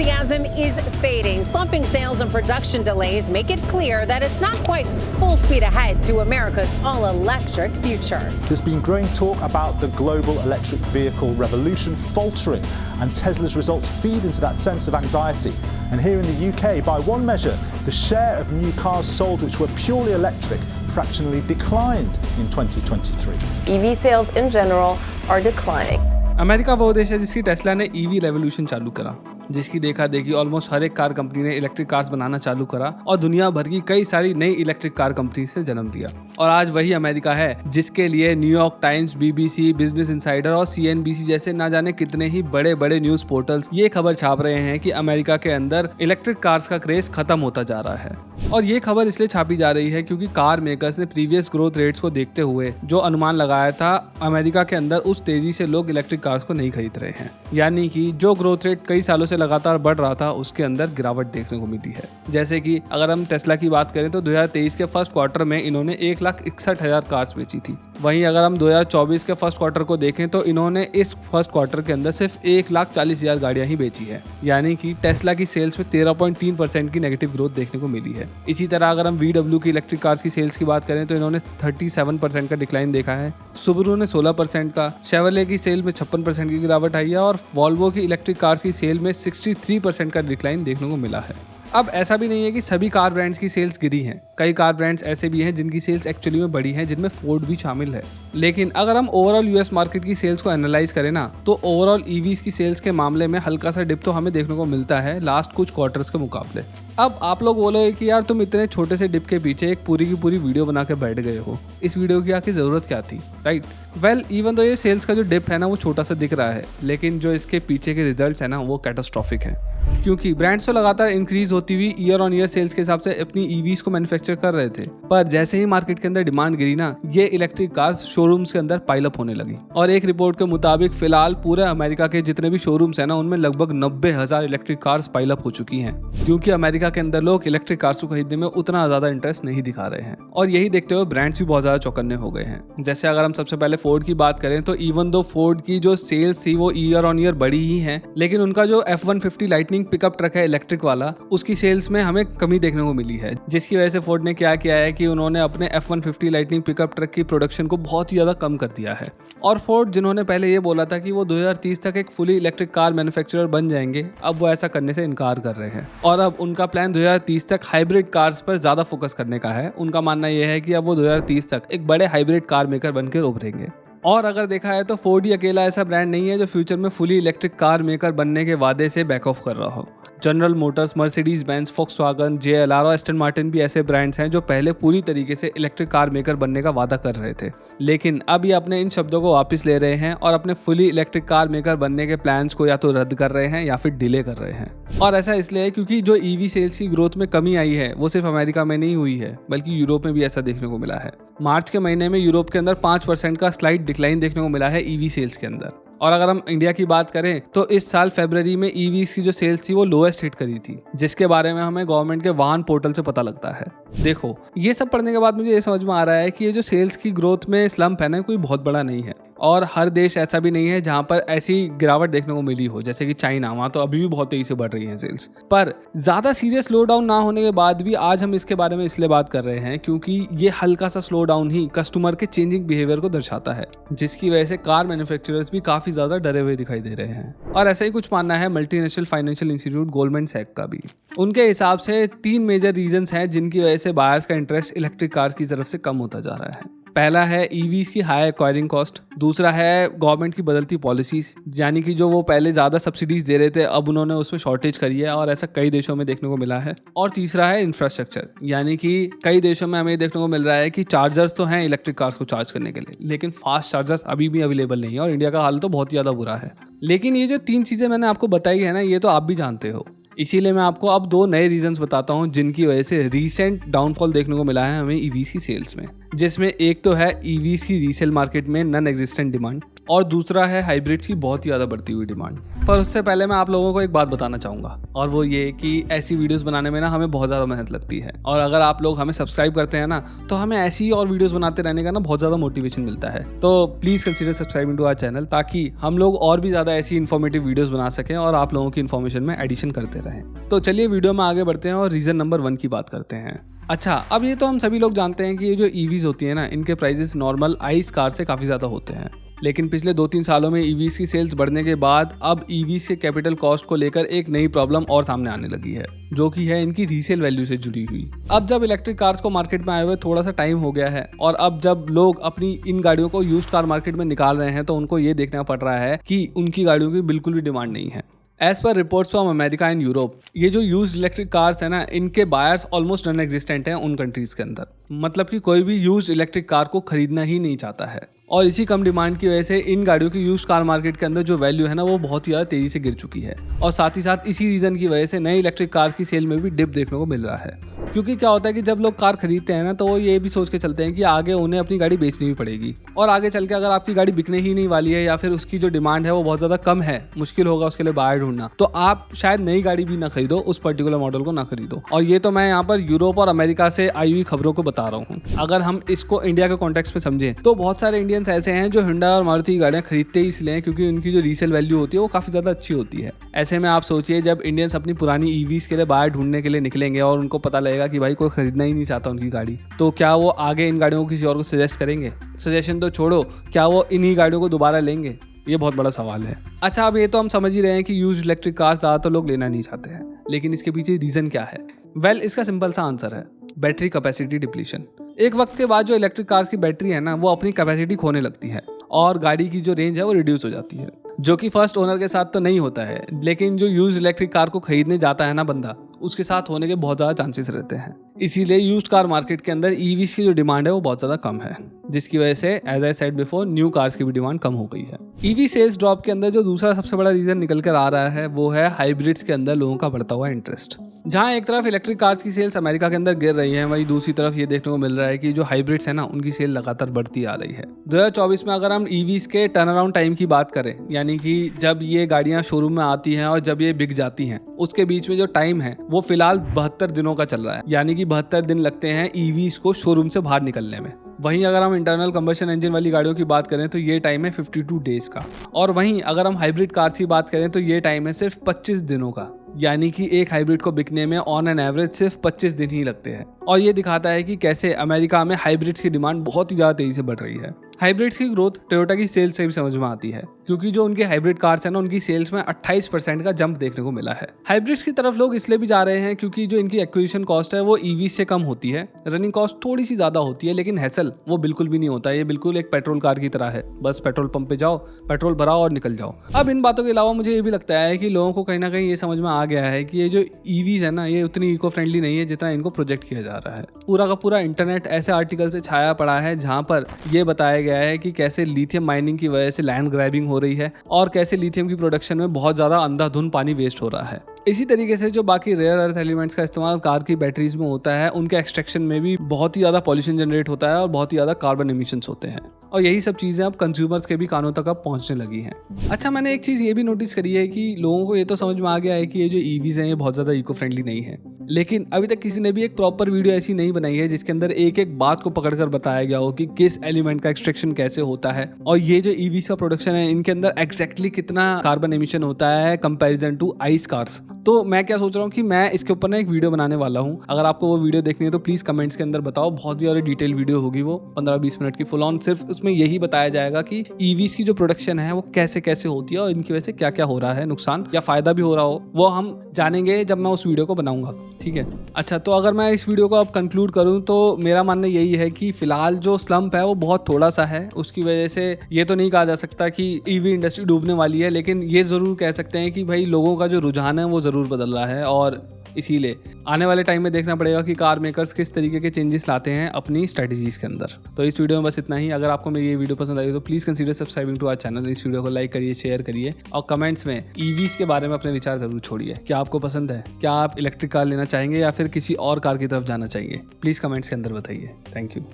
enthusiasm is fading. Slumping sales and production delays make it clear that it's not quite full speed ahead to America's all-electric future. There's been growing talk about the global electric vehicle revolution faltering, and Tesla's results feed into that sense of anxiety. And here in the UK, by one measure, the share of new cars sold which were purely electric fractionally declined in 2023. EV sales in general are declining. America वो देश है जिसकी Tesla ने EV revolution चालू करा, जिसकी देखा देखी ऑलमोस्ट हर एक कार कंपनी ने इलेक्ट्रिक कार्स बनाना चालू करा और दुनिया भर की कई सारी नई इलेक्ट्रिक कार कंपनी से जन्म दिया। और आज वही अमेरिका है जिसके लिए New York times, BBC, business insider और CNBC जैसे ना जाने कितने ही बड़े बड़े न्यूज पोर्टल्स ये खबर छाप रहे हैं कि अमेरिका के अंदर इलेक्ट्रिक कार्स का क्रेज खत्म होता जा रहा है। और ये खबर इसलिए छापी जा रही है क्योंकि कार मेकर्स ने प्रीवियस ग्रोथ रेट्स को देखते हुए जो अनुमान लगाया था, अमेरिका के अंदर उस तेजी से लोग इलेक्ट्रिक कार्स को नहीं खरीद रहे हैं। यानी कि जो ग्रोथ रेट कई सालों से लगातार बढ़ रहा था उसके अंदर गिरावट देखने को मिली है। जैसे कि अगर हम टेस्ला की बात करें तो 2023 के फर्स्ट क्वार्टर में इन्होंने 1,61,000 कार्स बेची थी। वहीं अगर हम 2024 के फर्स्ट क्वार्टर को देखें तो इन्होंने इस फर्स्ट क्वार्टर के अंदर सिर्फ 1,40,000 गाड़ियां ही बेची है। यानी कि टेस्ला की सेल्स में 13.3% की नेगेटिव ग्रोथ देखने को मिली है। इसी तरह अगर हम VW की इलेक्ट्रिक कार्स की सेल्स की बात करें तो इन्होंने 37% का डिक्लाइन देखा है। सुबरू ने 16% का, शेवरले की सेल में 56% की गिरावट आई है और वॉल्वो की इलेक्ट्रिक कार्स की सेल में 63% का डिक्लाइन देखने को मिला है। अब ऐसा भी नहीं है कि सभी कार ब्रांड्स की सेल्स गिरी हैं। कई कार ब्रांड्स ऐसे भी हैं जिनकी सेल्स एक्चुअली में बढ़ी हैं, जिनमें फोर्ड भी शामिल है। लेकिन अगर हम ओवरऑल US मार्केट की सेल्स को एनालाइज करें ना, तो ओवरऑल EVs की सेल्स के मामले में हल्का सा डिप तो हमें देखने को मिलता है लास्ट कुछ क्वार्टर्स के मुकाबले। अब आप लोग बोलोगे कि यार तुम इतने छोटे से डिप के पीछे एक पूरी की पूरी वीडियो बना के बैठ गए हो, इस वीडियो की आखिर जरूरत क्या थी, राइट? वेल, इवन तो ये सेल्स का जो डिप है ना वो छोटा सा दिख रहा है, लेकिन जो इसके पीछे के रिजल्ट्स है ना वो कैटास्ट्रॉफिक है। क्योंकि ब्रांड्स तो लगातार इंक्रीज होती हुई ईयर ऑन ईयर सेल्स के हिसाब से अपनी EVs को मैन्युफैक्चर कर रहे थे, पर जैसे ही मार्केट के अंदर डिमांड गिरी ना, ये इलेक्ट्रिक कार्स शोरूम्स के अंदर पाइल अप होने लगी। और एक रिपोर्ट के मुताबिक फिलहाल पूरे अमेरिका के जितने भी शोरूम्स है ना उनमें लगभग 90,000 इलेक्ट्रिक कार्स पाइल अप हो चुकी हैं, क्योंकि अमेरिका के अंदर लोग इलेक्ट्रिक कार्स को खरीदने में उतना ज्यादा इंटरेस्ट नहीं दिखा रहे हैं। और यही देखते हुए ब्रांड्स भी बहुत ज्यादा चौकन्ने हो गए हैं। जैसे अगर हम सबसे पहले फोर्ड की बात करें तो इवन दो फोर्ड की जो सेल्स थी वो ईयर ऑन ईयर बढ़ी ही है, लेकिन उनका जो F-150 लाइटनिंग पिकअप ट्रक है इलेक्ट्रिक वाला, उसकी सेल्स में हमें कमी देखने को मिली है। जिसकी वजह से फोर्ड ने क्या किया है कि उन्होंने अपने F-150 लाइटनिंग पिकअप ट्रक की प्रोडक्शन को बहुत ही ज्यादा कम कर दिया है। और फोर्ड जिन्होंने पहले ये बोला था कि वो 2030 तक एक फुली इलेक्ट्रिक कार मैन्युफैक्चरर बन जाएंगे, अब वो ऐसा करने से इनकार कर रहे हैं। और अब उनका प्लान 2030 तक हाइब्रिड कार्स पर ज्यादा फोकस करने का है। उनका मानना यह है कि अब वो 2030 तक एक बड़े हाइब्रिड कार मेकर बनकर उभरेंगे। और अगर देखा है तो फोर्ड ही अकेला ऐसा ब्रांड नहीं है जो फ्यूचर में फुली इलेक्ट्रिक कार मेकर बनने के वादे से बैक ऑफ कर रहा हो। General Motors, Mercedes Benz, Volkswagen, JLR और एस्टन मार्टिन भी ऐसे ब्रांड्स हैं जो पहले पूरी तरीके से इलेक्ट्रिक कार मेकर बनने का वादा कर रहे थे, लेकिन अब ये अपने इन शब्दों को वापस ले रहे हैं और अपने फुली इलेक्ट्रिक कार मेकर बनने के प्लान्स को या तो रद्द कर रहे हैं या फिर डिले कर रहे हैं। और ऐसा इसलिए है क्योंकि जो EV सेल्स की ग्रोथ में कमी आई है वो सिर्फ अमेरिका में नहीं हुई है, बल्कि यूरोप में भी ऐसा देखने को मिला है। मार्च के महीने में यूरोप के अंदर 5% का स्लाइट डिक्लाइन देखने को मिला है EV सेल्स के अंदर। और अगर हम इंडिया की बात करें तो इस साल फरवरी में EVs की जो सेल्स थी वो लोएस्ट हिट करी थी, जिसके बारे में हमें गवर्नमेंट के वाहन पोर्टल से पता लगता है। देखो, ये सब पढ़ने के बाद मुझे ये समझ में आ रहा है कि ये जो सेल्स की ग्रोथ में स्लम्प है ना, कोई बहुत बड़ा नहीं है। और हर देश ऐसा भी नहीं है जहां पर ऐसी गिरावट देखने को मिली हो, जैसे कि चाइना, वहां तो अभी भी बहुत तेजी से बढ़ रही है सेल्स। पर ज्यादा सीरियस स्लो डाउन ना होने के बाद भी आज हम इसके बारे में इसलिए बात कर रहे हैं क्योंकि ये हल्का सा स्लो डाउन ही कस्टमर के चेंजिंग बिहेवियर को दर्शाता है, जिसकी वजह से कार मैन्युफैक्चरर्स भी काफी ज्यादा डरे हुए दिखाई दे रहे हैं। और ऐसा ही कुछ मानना है multinational financial institute Goldman Sachs का भी। उनके हिसाब से 3 मेजर रीजंस हैं जिनकी वजह से बायर्स का इंटरेस्ट इलेक्ट्रिक कार की तरफ से कम होता जा रहा है। पहला है EVs की हाई एक्वायरिंग कॉस्ट, दूसरा है गवर्नमेंट की बदलती पॉलिसीज, यानी कि जो वो पहले ज़्यादा सब्सिडीज दे रहे थे अब उन्होंने उसमें शॉर्टेज करी है और ऐसा कई देशों में देखने को मिला है। और तीसरा है इंफ्रास्ट्रक्चर, यानी कि कई देशों में हमें देखने को मिल रहा है कि चार्जर्स तो हैं इलेक्ट्रिक कार्स को चार्ज करने के लिए, लेकिन फास्ट चार्जर्स अभी भी अवेलेबल नहीं है और इंडिया का हाल तो बहुत ही ज़्यादा बुरा है। लेकिन ये जो 3 चीज़ें मैंने आपको बताई है ना, ये तो आप भी जानते हो। इसीलिए मैं आपको अब 2 नए रीजंस बताता हूं जिनकी वजह से रीसेंट डाउनफॉल देखने को मिला है हमें EVs की सेल्स में। जिसमें एक तो है ईवीज की रीसेल मार्केट में नॉन एग्जिस्टेंट डिमांड और दूसरा है हाइब्रिड्स की बहुत ही ज़्यादा बढ़ती हुई डिमांड। पर उससे पहले मैं आप लोगों को एक बात बताना चाहूँगा, और वो ये कि ऐसी वीडियोस बनाने में ना हमें बहुत ज़्यादा मेहनत लगती है, और अगर आप लोग हमें सब्सक्राइब करते हैं ना तो हमें ऐसी और वीडियोस बनाते रहने का ना बहुत ज़्यादा मोटिवेशन मिलता है। तो please consider subscribing to our channel, ताकि हम लोग और भी ज़्यादा ऐसी इन्फॉर्मेटिव वीडियोस बना सकें और आप लोगों की इन्फॉर्मेशन में एडिशन करते रहें। तो चलिए वीडियो में आगे बढ़ते हैं और रीज़न नंबर 1 की बात करते हैं। अच्छा, अब ये तो हम सभी लोग जानते हैं कि ये जो ईवीज होती है ना, इनके प्राइसेस नॉर्मल आइस कार से काफ़ी ज़्यादा होते हैं, लेकिन पिछले 2-3 सालों में ईवीज की सेल्स बढ़ने के बाद अब ईवीज के कैपिटल कॉस्ट को लेकर एक नई प्रॉब्लम और सामने आने लगी है, जो कि है इनकी रीसेल वैल्यू से जुड़ी हुई। अब जब इलेक्ट्रिक कार्स को मार्केट में आए हुए थोड़ा सा टाइम हो गया है, और अब जब लोग अपनी इन गाड़ियों को यूज्ड कार मार्केट में निकाल रहे हैं, तो उनको ये देखना पड़ रहा है कि उनकी गाड़ियों की बिल्कुल भी डिमांड नहीं है। As per reports from America and Europe, ये जो यूज्ड इलेक्ट्रिक कार्स है ना, इनके बायर्स ऑलमोस्ट नॉन एग्जिस्टेंट हैं उन कंट्रीज के अंदर। मतलब कि कोई भी यूज्ड इलेक्ट्रिक कार को खरीदना ही नहीं चाहता है, और इसी कम डिमांड की वजह से इन गाड़ियों की यूज्ड कार मार्केट के अंदर जो वैल्यू है ना, वो बहुत ही ज़्यादा तेज़ी से गिर चुकी है। और साथ ही साथ इसी रीज़न की वजह से नए इलेक्ट्रिक कार्स की सेल में भी डिप देखने को मिल रहा है। क्योंकि क्या होता है कि जब लोग कार खरीदते हैं ना, तो वो ये भी सोच के चलते हैं कि आगे उन्हें अपनी गाड़ी बेचनी भी पड़ेगी, और आगे चल के अगर आपकी गाड़ी बिकने ही नहीं वाली है, या फिर उसकी जो डिमांड है वो बहुत ज़्यादा कम है, मुश्किल होगा उसके लिए बायर ढूंढना, तो आप शायद नई गाड़ी भी ना खरीदो, उस पर्टिकुलर मॉडल को ना खरीदो। और ये तो मैं यहाँ पर यूरोप और अमेरिका से आई हुई खबरों को बता रहा हूँ। अगर हम इसको इंडिया के कॉन्टेक्स्ट में समझें, तो बहुत सारे इंडियंस ऐसे हैं जो हुंडई और मारुति की गाड़ियाँ खरीदते ही इसलिए हैं क्योंकि उनकी जो रीसेल वैल्यू होती है वो काफ़ी ज़्यादा अच्छी होती है। ऐसे में आप सोचिए, जब इंडियंस अपनी पुरानी ईवीज के लिए बायर ढूंढने के लिए निकलेंगे और उनको पता लगेगा कि भाई कोई खरीदना ही नहीं चाहता उनकी गाड़ी, तो क्या वो आगे इन गाड़ियों को किसी और को सजेस्ट करेंगे? सजेशन तो छोड़ो, क्या वो इन्हीं गाड़ियों को दोबारा लेंगे? ये बहुत बड़ा सवाल है। अच्छा, अब ये तो हम समझ ही रहे हैं कि यूज्ड इलेक्ट्रिक कार्स ज़्यादातर लोग लेना नहीं चाहते हैं, लेकिन इसके पीछे रीज़न क्या है? वेल, इसका सिंपल सा आंसर है बैटरी कैपेसिटी डिप्लीशन। एक वक्त के बाद जो इलेक्ट्रिक कार्स की बैटरी है ना, वो अपनी कैपेसिटी खोने लगती है और गाड़ी की जो रेंज है वो रिड्यूस हो जाती है, जो कि फर्स्ट ओनर के साथ तो नहीं होता है, लेकिन जो यूज्ड इलेक्ट्रिक कार को खरीदने जाता है ना बंदा, उसके साथ होने के बहुत ज़्यादा चांसेस रहते हैं। इसीलिए यूज्ड कार मार्केट के अंदर ईवीज की जो डिमांड है वो बहुत ज़्यादा कम है, जिसकी वजह से as I said before new cars की भी डिमांड कम हो गई है। ईवी सेल्स ड्रॉप के अंदर जो दूसरा सबसे बड़ा रीज़न निकल कर आ रहा है वो है हाइब्रिड्स के अंदर लोगों का बढ़ता हुआ इंटरेस्ट। जहाँ एक तरफ इलेक्ट्रिक कार्स की सेल्स अमेरिका के अंदर गिर रही है, वहीं दूसरी तरफ ये देखने को मिल रहा है कि जो हाइब्रिड्स है ना, उनकी सेल लगातार बढ़ती आ रही है। 2024 में अगर हम ईवीज के टर्न अराउंड टाइम की बात करें, यानी कि जब ये गाड़ियाँ शोरूम में आती हैं और जब ये बिक जाती हैं, उसके बीच में जो टाइम है वो फिलहाल 72 दिनों का चल रहा है, यानी कि 72 दिन लगते हैं ईवीज को शोरूम से बाहर निकलने में। वहीं अगर हम इंटरनल कंबशन इंजन वाली गाड़ियों की बात करें तो ये टाइम है 52 डेज का, और वहीं अगर हम हाइब्रिड कार्स की बात करें तो ये टाइम है सिर्फ 25 दिनों का, यानी कि एक हाइब्रिड को बिकने में ऑन एन एवरेज सिर्फ 25 दिन ही लगते हैं। और ये दिखाता है कि कैसे अमेरिका में हाइब्रिड्स की डिमांड बहुत ही ज़्यादा तेज़ी से बढ़ रही है। हाइब्रिड्स की ग्रोथ टोयोटा की सेल्स से भी समझ में आती है, क्योंकि जो उनके हाइब्रिड कार्स हैं ना, उनकी सेल्स में 28% का जंप देखने को मिला है। हाइब्रिड्स की तरफ लोग इसलिए भी जा रहे हैं क्योंकि जो इनकी एक्विजिशन कॉस्ट है वो ईवी से कम होती है, रनिंग कॉस्ट थोड़ी सी ज़्यादा होती है, लेकिन हैसल वो बिल्कुल भी नहीं होता। ये बिल्कुल एक पेट्रोल कार की तरह है, बस पेट्रोल पंप पे जाओ, पेट्रोल भराओ और निकल जाओ। अब इन बातों के अलावा मुझे ये भी लगता है कि लोगों को कहीं ना कहीं ये समझ में आ गया है कि ये जो ईवीज है ना, ये उतनी इको फ्रेंडली नहीं है जितना इनको प्रोजेक्ट किया जा रहा है। पूरा का पूरा इंटरनेट ऐसे आर्टिकल से छाया पड़ा है जहाँ पर यह बताया गया है कि कैसे लिथियम माइनिंग की वजह से लैंड ग्रैबिंग हो रही है और कैसे लिथियम की प्रोडक्शन में बहुत ज़्यादा अंधाधुंध पानी वेस्ट हो रहा है। इसी तरीके से जो बाकी रेयर अर्थ एलिमेंट्स का इस्तेमाल कार की बैटरीज में होता है, उनके एक्सट्रैक्शन में भी बहुत ही ज़्यादा पॉल्यूशन जनरेट होता है और बहुत ही ज़्यादा कार्बन एमिशंस होते हैं, और यही सब चीज़ें अब कंज्यूमर्स के भी कानों तक अब पहुंचने लगी हैं। अच्छा, मैंने एक चीज़ ये भी नोटिस करी है कि लोगों को ये तो समझ में आ गया है कि ये जो ईवीज हैं ये बहुत ज़्यादा इको फ्रेंडली नहीं है, लेकिन अभी तक किसी ने भी एक प्रॉपर वीडियो ऐसी नहीं बनाई है जिसके अंदर एक एक बात को पकड़कर बताया गया हो कि किस एलिमेंट का एक्सट्रैक्शन कैसे होता है और ये जो ईवीज का प्रोडक्शन है इनके अंदर एग्जैक्टली कितना कार्बन एमिशन होता है कंपैरिजन टू आइस कार्स। तो मैं क्या सोच रहा हूँ कि मैं इसके ऊपर ना एक वीडियो बनाने वाला हूँ। अगर आपको वो वीडियो देखनी है तो प्लीज़ कमेंट्स के अंदर बताओ। बहुत ही ज़्यादा डिटेल वीडियो होगी वो, 15-20 मिनट की फुल ऑन। सिर्फ उसमें यही बताया जाएगा कि ईवीज की जो प्रोडक्शन है वो कैसे कैसे होती है और इनकी वजह से क्या क्या हो रहा है, नुकसान या फ़ायदा भी हो रहा हो, वो हम जानेंगे जब मैं उस वीडियो को बनाऊंगा। ठीक है। अच्छा, तो अगर मैं इस वीडियो को अब कंक्लूड करूँ तो मेरा मानना यही है कि फिलहाल जो स्लम्प है वो बहुत थोड़ा सा है। उसकी वजह से ये तो नहीं कहा जा सकता कि ईवी इंडस्ट्री डूबने वाली है, लेकिन ये ज़रूर कह सकते हैं कि भाई लोगों का जो रुझान है वो ज़रूर बदल रहा है और इसीलिए आने वाले टाइम में देखना पड़ेगा कि कार मेकर्स किस तरीके के चेंजेस लाते हैं अपनी स्ट्रेटजीज के अंदर। तो इस वीडियो में बस इतना ही। अगर आपको मेरी ये वीडियो पसंद आई तो please consider subscribing to our channel. इस वीडियो को लाइक करिए, शेयर करिए और कमेंट्स में ईवीज के बारे में अपने विचार जरूर छोड़िए। क्या आपको पसंद है? क्या आप इलेक्ट्रिक कार लेना चाहेंगे या फिर किसी और कार की तरफ जाना चाहिए? प्लीज़ कमेंट्स के अंदर बताइए। Thank you.